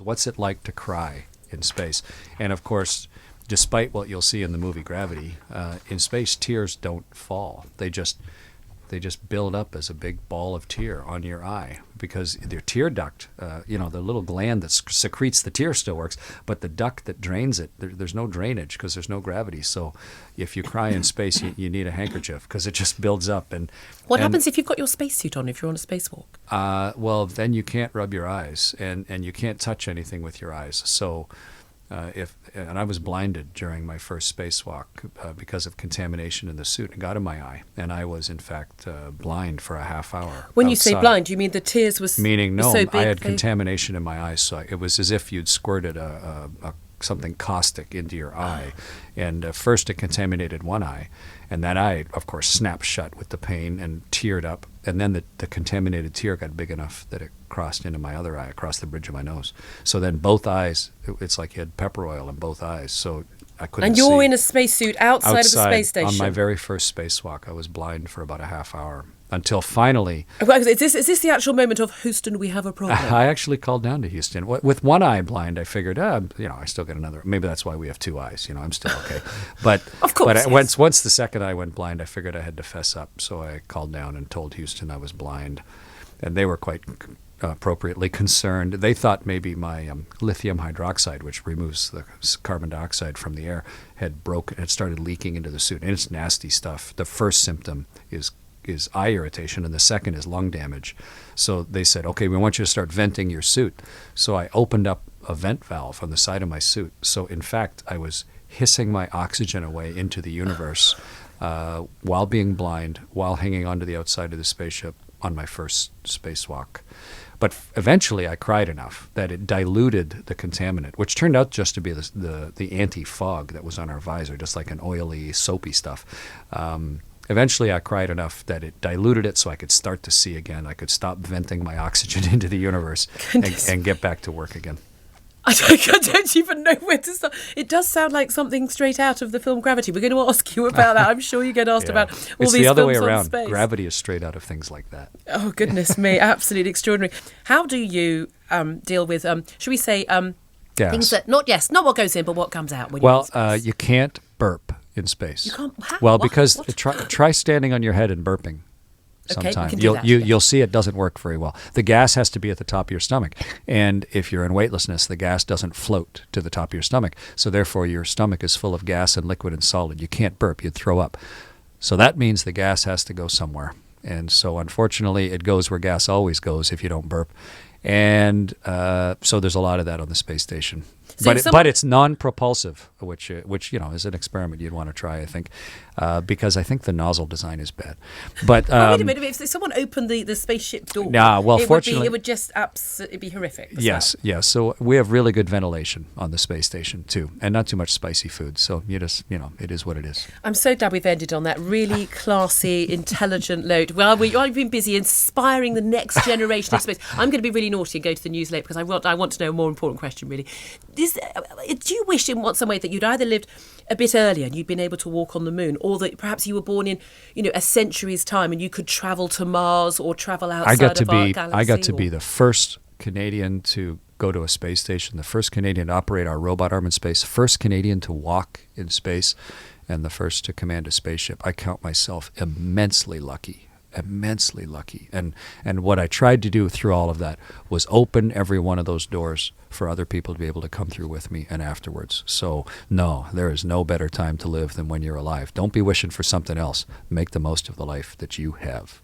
What's it like to cry in space? And of course, despite what you'll see in the movie Gravity, in space tears don't fall. They just build up as a big ball of tear on your eye because their tear duct, the little gland that secretes the tear still works, but the duct that drains it, there's no drainage because there's no gravity. So if you cry in space, you need a handkerchief because it just builds up. And what happens if you've got your spacesuit on, if you're on a spacewalk? Well, then you can't rub your eyes and you can't touch anything with your eyes. So and I was blinded during my first spacewalk because of contamination in the suit. It got in my eye, and I was in fact blind for a half hour. When outside. you say blind, do you mean the tears was Meaning, no, so big I had contamination in my eyes, so it was as if you'd squirted something caustic into your eye. And first it contaminated one eye, and that eye, of course, snapped shut with the pain and teared up. And then the contaminated tear got big enough that it crossed into my other eye, across the bridge of my nose. So then both eyes, it's like you had pepper oil in both eyes. So I couldn't see. And you're in a spacesuit outside of the space station? On my very first spacewalk, I was blind for about a half hour. Until finally... Is this the actual moment of, Houston, we have a problem? I actually called down to Houston. With one eye blind, I figured, I still got another... Maybe that's why we have two eyes. I'm still okay. But of course, but yes. Once the second eye went blind, I figured I had to fess up. So I called down and told Houston I was blind. And they were quite appropriately concerned. They thought maybe my lithium hydroxide, which removes the carbon dioxide from the air, had started leaking into the suit. And it's nasty stuff. The first symptom is eye irritation, and the second is lung damage. So they said, okay, we want you to start venting your suit. So I opened up a vent valve on the side of my suit. So in fact, I was hissing my oxygen away into the universe while being blind, while hanging onto the outside of the spaceship on my first spacewalk. But eventually I cried enough that it diluted the contaminant, which turned out just to be the anti-fog that was on our visor, just like an oily, soapy stuff. Eventually, I cried enough that it diluted it so I could start to see again. I could stop venting my oxygen into the universe and get back to work again. I don't even know where to start. It does sound like something straight out of the film Gravity. We're going to ask you about that. I'm sure you get asked about all it's these the other films way around. on space. Gravity is straight out of things like that. Oh, goodness me. Absolutely extraordinary. How do you deal with, should we say, Gas. things that, not what goes in, but what comes out when you're in space? You can't burp in space. You can't? How? Well, What? because What? try standing on your head and burping. Okay, Sometime. we can do that, yeah. You'll see it doesn't work very well. The gas has to be at the top of your stomach. And if you're in weightlessness, the gas doesn't float to the top of your stomach. So therefore, your stomach is full of gas and liquid and solid. You can't burp. You'd throw up. So that means the gas has to go somewhere. And so unfortunately, it goes where gas always goes if you don't burp. And so there's a lot of that on the space station. So But it's non-propulsive, which is an experiment you'd want to try, I think, because I think the nozzle design is bad. But wait a minute. If someone opened the spaceship door, fortunately, it would just absolutely be horrific. Yes. So we have really good ventilation on the space station too, and not too much spicy food. So it is what it is. I'm so glad we've ended on that really classy, intelligent note. Well, I've been busy inspiring the next generation of space. I'm going to be really naughty and go to the news later because I want to know a more important question, really. Do you wish in some way that you'd either lived a bit earlier and you'd been able to walk on the moon, or that perhaps you were born in, a century's time and you could travel to Mars or travel outside of our galaxy? I got to be the first Canadian to go to a space station, the first Canadian to operate our robot arm in space, first Canadian to walk in space, and the first to command a spaceship. I count myself immensely lucky. And what I tried to do through all of that was open every one of those doors for other people to be able to come through with me and afterwards. So no, there is no better time to live than when you're alive. Don't be wishing for something else. Make the most of the life that you have.